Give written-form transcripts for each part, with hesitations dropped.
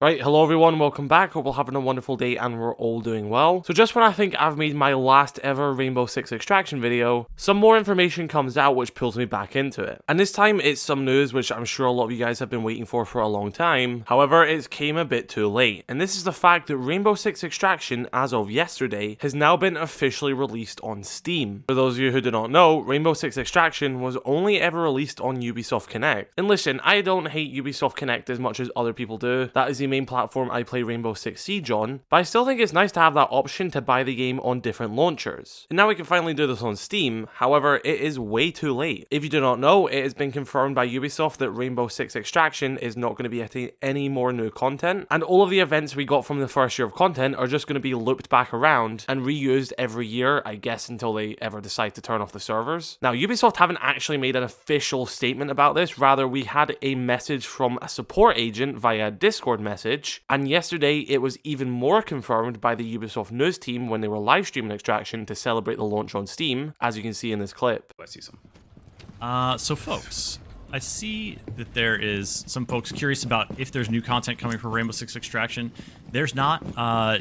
Right, hello everyone, welcome back. Hope we're having a wonderful day and we're all doing well. So just when I think I've made my last ever Rainbow Six Extraction video, some more information comes out which pulls me back into it. And this time it's some news which I'm sure a lot of you guys have been waiting for a long time. However, it came a bit too late. And this is the fact that Rainbow Six Extraction, as of yesterday, has now been officially released on Steam. For those of you who do not know, Rainbow Six Extraction was only ever released on Ubisoft Connect. And listen, I don't hate Ubisoft Connect as much as other people do. That is the main platform I play Rainbow Six Siege on, but I still think it's nice to have that option to buy the game on different launchers. And now we can finally do this on Steam, however, it is way too late. If you do not know, it has been confirmed by Ubisoft that Rainbow Six Extraction is not going to be getting any more new content, and all of the events we got from the first year of content are just going to be looped back around and reused every year, I guess, until they ever decide to turn off the servers. Now, Ubisoft haven't actually made an official statement about this, rather we had a message from a support agent via Discord message, and yesterday it was even more confirmed by the Ubisoft news team when they were live streaming Extraction to celebrate the launch on Steam, as you can see in this clip. I see some. So folks, I see that there is some folks curious about if there's new content coming for Rainbow Six Extraction. There's not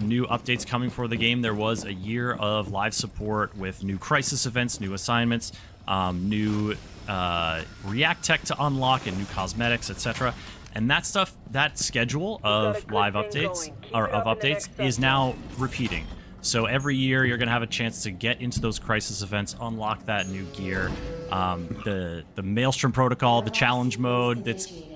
new updates coming for the game. There was a year of live support with new crisis events, new assignments, new React tech to unlock, and new cosmetics, etc. And that stuff, that schedule of live updates, or of updates, is now repeating. So every year you're going to have a chance to get into those crisis events, unlock that new gear. The Maelstrom protocol, the challenge mode,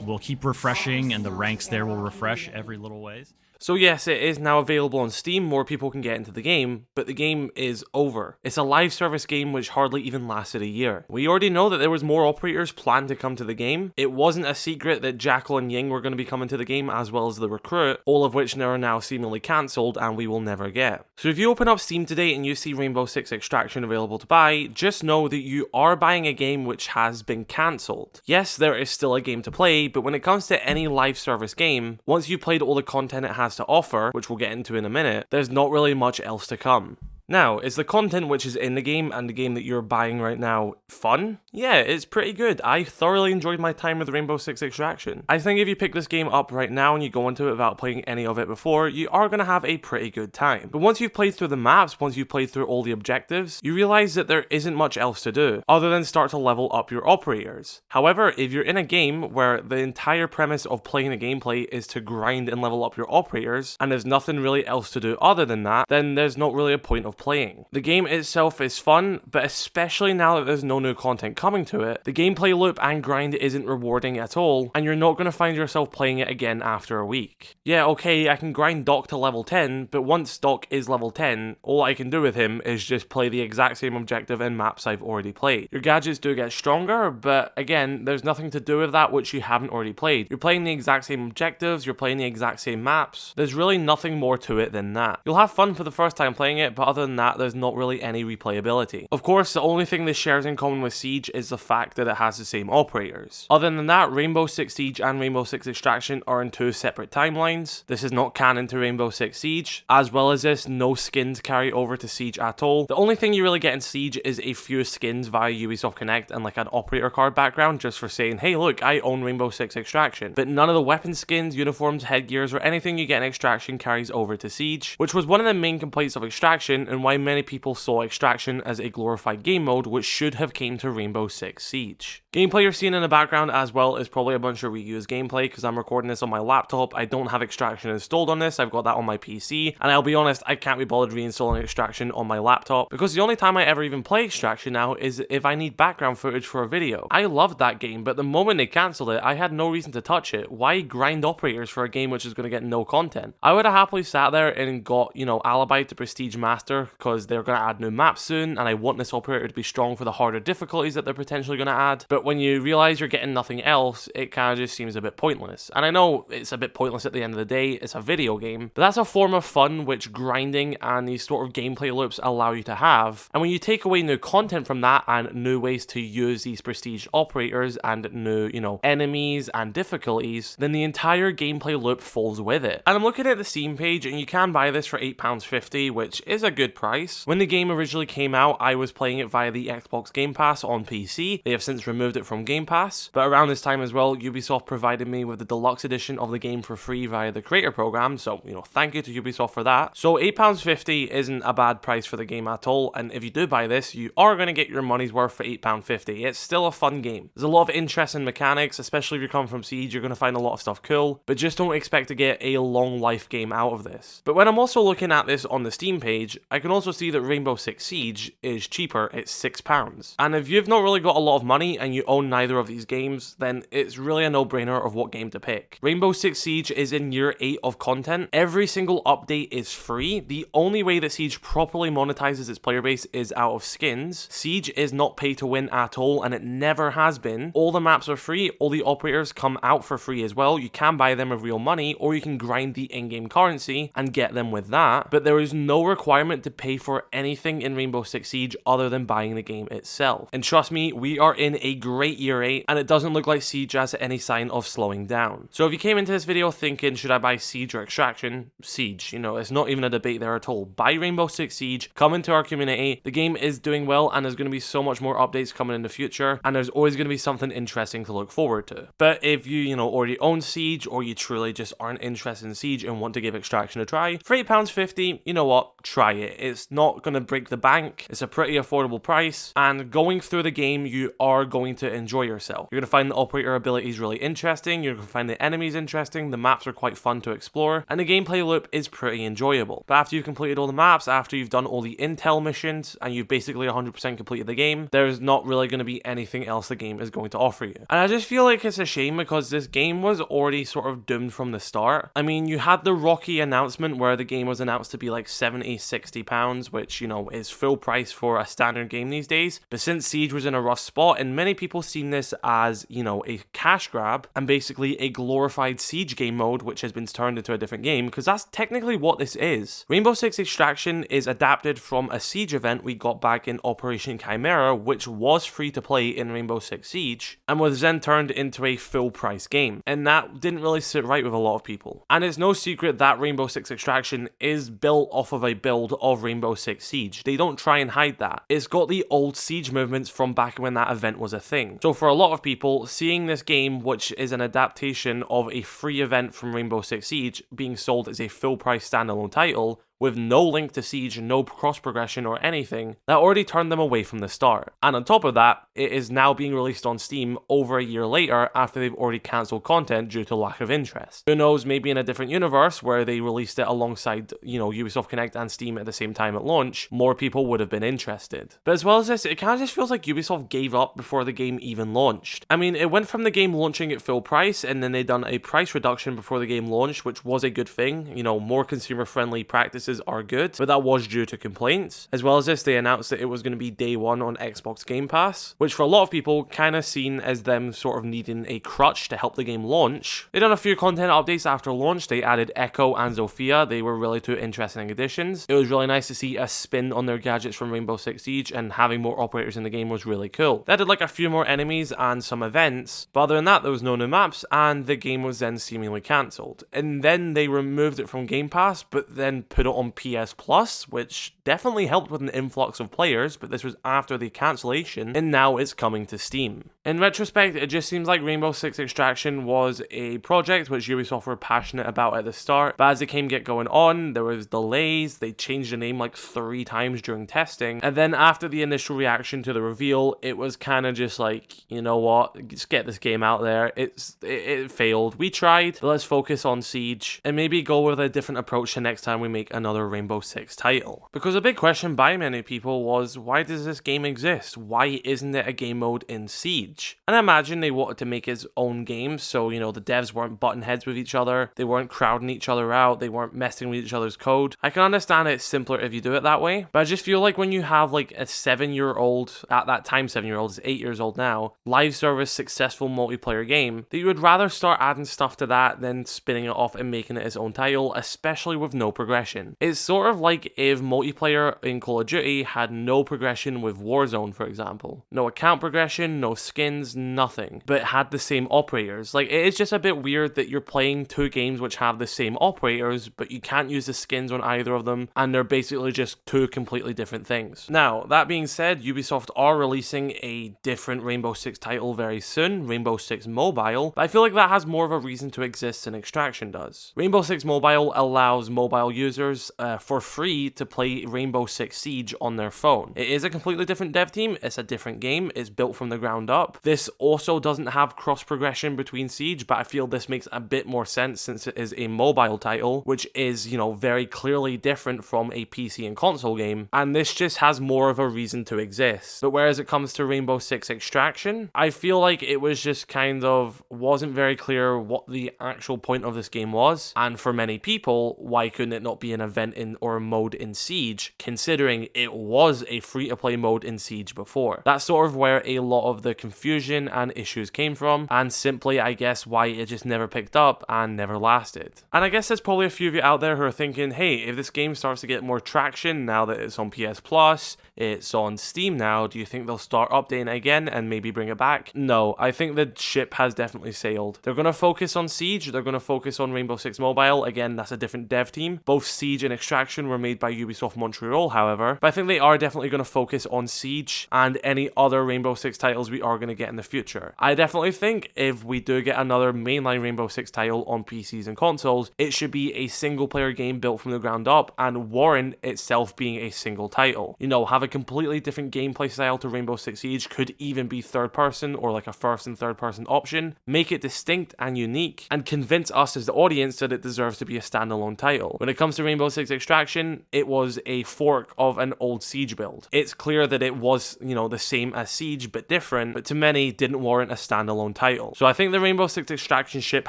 will keep refreshing, and the ranks there will refresh every little ways. So yes, it is now available on Steam, more people can get into the game, but the game is over. It's a live service game which hardly even lasted a year. We already know that there was more operators planned to come to the game. It wasn't a secret that Jackal and Ying were going to be coming to the game, as well as the Recruit, all of which are now seemingly cancelled and we will never get. So if you open up Steam today and you see Rainbow Six Extraction available to buy, just know that you are buying a game which has been cancelled. Yes, there is still a game to play, but when it comes to any live service game, once you've played all the content it has to offer, which we'll get into in a minute, there's not really much else to come. Now, is the content which is in the game and the game that you're buying right now fun? Yeah, it's pretty good. I thoroughly enjoyed my time with Rainbow Six Extraction. I think if you pick this game up right now and you go into it without playing any of it before, you are going to have a pretty good time. But once you've played through the maps, once you've played through all the objectives, you realize that there isn't much else to do, other than start to level up your operators. However, if you're in a game where the entire premise of playing the gameplay is to grind and level up your operators, and there's nothing really else to do other than that, then there's not really a point of playing. The game itself is fun, but especially now that there's no new content coming to it, the gameplay loop and grind isn't rewarding at all, and you're not going to find yourself playing it again after a week. Yeah, okay, I can grind Doc to level 10, but once Doc is level 10, all I can do with him is just play the exact same objective and maps I've already played. Your gadgets do get stronger, but again, there's nothing to do with that which you haven't already played. You're playing the exact same objectives, you're playing the exact same maps. There's really nothing more to it than that. You'll have fun for the first time playing it, but other than that, there's not really any replayability. Of course, the only thing this shares in common with Siege is the fact that it has the same operators. Other than that, Rainbow Six Siege and Rainbow Six Extraction are in two separate timelines. This is not canon to Rainbow Six Siege. As well as this, no skins carry over to Siege at all. The only thing you really get in Siege is a few skins via Ubisoft Connect and like an operator card background just for saying, hey look, I own Rainbow Six Extraction. But none of the weapon skins, uniforms, headgears, or anything you get in Extraction carries over to Siege, which was one of the main complaints of Extraction and why many people saw Extraction as a glorified game mode which should have came to Rainbow Six Siege. Gameplay you're seeing in the background as well is probably a bunch of reused gameplay because I'm recording this on my laptop. I don't have Extraction installed on this, I've got that on my PC, and I'll be honest, I can't be bothered reinstalling Extraction on my laptop because the only time I ever even play Extraction now is if I need background footage for a video. I loved that game, but the moment they cancelled it, I had no reason to touch it. Why grind operators for a game which is going to get no content? I would have happily sat there and got, Alibi to Prestige Master because they're going to add new maps soon, and I want this operator to be strong for the harder difficulties that they're potentially going to add. But when you realize you're getting nothing else, it kind of just seems a bit pointless. And I know it's a bit pointless at the end of the day, it's a video game, but that's a form of fun which grinding and these sort of gameplay loops allow you to have. And when you take away new content from that and new ways to use these prestige operators and new, enemies and difficulties, then the entire gameplay loop falls with it. And I'm looking at the Steam page, and you can buy this for £8.50, which is a good price. When the game originally came out, I was playing it via the Xbox Game Pass on PC. They have since removed it from Game Pass, but around this time as well, Ubisoft provided me with the deluxe edition of the game for free via the creator program, so, thank you to Ubisoft for that. So £8.50 isn't a bad price for the game at all, and if you do buy this, you are going to get your money's worth for £8.50. It's still a fun game. There's a lot of interesting mechanics, especially if you come from Siege, you're going to find a lot of stuff cool, but just don't expect to get a long life game out of this. But when I'm also looking at this on the Steam page, I can also see that Rainbow Six Siege is cheaper, it's £6. And if you've not really got a lot of money and you own neither of these games, then it's really a no-brainer of what game to pick. Rainbow Six Siege is in year 8 of content. Every single update is free. The only way that Siege properly monetizes its player base is out of skins. Siege is not pay to win at all, and it never has been. All the maps are free, all the operators come out for free as well. You can buy them with real money, or you can grind the in-game currency and get them with that, but there is no requirement to pay for anything in Rainbow Six Siege other than buying the game itself. And trust me, we are in a great year 8, and it doesn't look like Siege has any sign of slowing down. So if you came into this video thinking, should I buy Siege or Extraction? Siege, it's not even a debate there at all. Buy Rainbow Six Siege, come into our community. The game is doing well, and there's going to be so much more updates coming in the future, and there's always going to be something interesting to look forward to. But if you, already own Siege, or you truly just aren't interested in Siege and want to give Extraction a try, for £8.50, you know what? Try it. It's not going to break the bank. It's a pretty affordable price, and going through the game, you are going to enjoy yourself. You're going to find the operator abilities really interesting, you're going to find the enemies interesting, the maps are quite fun to explore, and the gameplay loop is pretty enjoyable. But after you've completed all the maps, after you've done all the intel missions, and you've basically 100% completed the game, there's not really going to be anything else the game is going to offer you. And I just feel like it's a shame because this game was already sort of doomed from the start. I mean, you had the Rocky announcement where the game was announced to be like £70-60, which, is full price for a standard game these days. But since Siege was in a rough spot, and many people seen this as, a cash grab, and basically a glorified Siege game mode, which has been turned into a different game, because that's technically what this is. Rainbow Six Extraction is adapted from a Siege event we got back in Operation Chimera, which was free to play in Rainbow Six Siege, and was then turned into a full price game. And that didn't really sit right with a lot of people. And it's no secret that Rainbow Six Extraction is built off of a build of Rainbow Six Siege. They don't try and hide that. It's got the old Siege movements from back when that event was a thing. So for a lot of people, seeing this game, which is an adaptation of a free event from Rainbow Six Siege, being sold as a full price standalone title, with no link to Siege, no cross progression or anything, that already turned them away from the start. And on top of that, it is now being released on Steam over a year later after they've already cancelled content due to lack of interest. Who knows, maybe in a different universe where they released it alongside, Ubisoft Connect and Steam at the same time at launch, more people would have been interested. But as well as this, it kind of just feels like Ubisoft gave up before the game even launched. I mean, it went from the game launching at full price, and then they done a price reduction before the game launched, which was a good thing. More consumer friendly practices are good, but that was due to complaints. As well as this, they announced that it was going to be day 1 on Xbox Game Pass, which for a lot of people kind of seen as them sort of needing a crutch to help the game launch. They done a few content updates after launch. They added Echo and Zofia. They were really 2 interesting additions. It was really nice to see a spin on their gadgets from Rainbow Six Siege, and having more operators in the game was really cool. They added like a few more enemies and some events, but other than that, there was no new maps, and the game was then seemingly cancelled. And then they removed it from Game Pass, but then put it on PS Plus, which definitely helped with an influx of players, but this was after the cancellation, and now it's coming to Steam. In retrospect, it just seems like Rainbow Six Extraction was a project which Ubisoft were passionate about at the start, but as the game get going on, there was delays, they changed the name like 3 times during testing, and then after the initial reaction to the reveal, it was kind of just like, you know what, just get this game out there. It failed. We tried, but let's focus on Siege, and maybe go with a different approach the next time we make another Rainbow Six title. Because a big question by many people was, why does this game exist? Why isn't it a game mode in Siege? And I imagine they wanted to make its own game, so, the devs weren't butting heads with each other, they weren't crowding each other out, they weren't messing with each other's code. I can understand it's simpler if you do it that way, but I just feel like when you have like a 7-year-old, at that time 7-year-old, is 8 years old now, live service successful multiplayer game, that you would rather start adding stuff to that than spinning it off and making it its own title, especially with no progression. It's sort of like if multiplayer in Call of Duty had no progression with Warzone, for example. No account progression, no skins, nothing, but had the same operators. Like, it is just a bit weird that you're playing two games which have the same operators, but you can't use the skins on either of them, and they're basically just two completely different things. Now, that being said, Ubisoft are releasing a different Rainbow Six title very soon, Rainbow Six Mobile, but I feel like that has more of a reason to exist than Extraction does. Rainbow Six Mobile allows mobile users for free to play Rainbow Six Siege on their phone. It is a completely different dev team, it's a different game, it's built from the ground up. This also doesn't have cross progression between Siege, but I feel this makes a bit more sense since it is a mobile title, which is, you know, very clearly different from a PC and console game, and this just has more of a reason to exist. But whereas it comes to Rainbow Six Extraction, I feel like it was just kind of wasn't very clear what the actual point of this game was, and for many people, why couldn't it not be an event in or a mode in Siege, considering it was a free-to-play mode in Siege before. That's sort of where a lot of the confusion and issues came from, and simply, I guess, why it just never picked up and never lasted. And I guess there's probably a few of you out there who are thinking, hey, if this game starts to get more traction now that it's on PS Plus, it's on Steam now, do you think they'll start updating it again and maybe bring it back? No, I think the ship has definitely sailed. They're going to focus on Siege, they're going to focus on Rainbow Six Mobile. Again, that's a different dev team. Both Siege and Extraction were made by Ubisoft Montreal, however, but I think they are definitely going to focus on Siege and any other Rainbow Six titles we are going to get in the future. I definitely think if we do get another mainline Rainbow Six title on PCs and consoles, it should be a single player game built from the ground up and warrant itself being a single title. You know, have a completely different gameplay style to Rainbow Six Siege, could even be third person or like a first and third person option, make it distinct and unique, and convince us as the audience that it deserves to be a standalone title. When it comes to Rainbow Six Extraction, it was a fork of an old Siege build. It's clear that it was, you know, the same as Siege but different, but to many didn't warrant a standalone title. So I think the Rainbow Six Extraction ship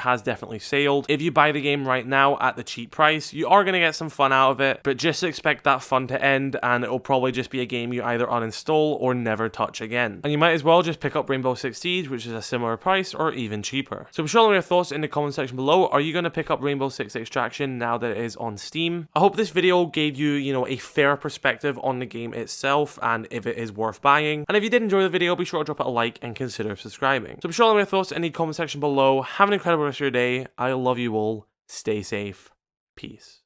has definitely sailed. If you buy the game right now at the cheap price, you are going to get some fun out of it, but just expect that fun to end and it'll probably just be a game you either uninstall or never touch again. And you might as well just pick up Rainbow Six Siege, which is a similar price or even cheaper. So be sure to leave your thoughts in the comment section below. Are you going to pick up Rainbow Six Extraction now that it is on Steam? I hope this video gave you, you know, a fair perspective on the game itself and if it is worth buying. And if you did enjoy the video, be sure to drop it a like and consider subscribing. So be sure to leave your thoughts in the comment section below. Have an incredible rest of your day. I love you all. Stay safe. Peace.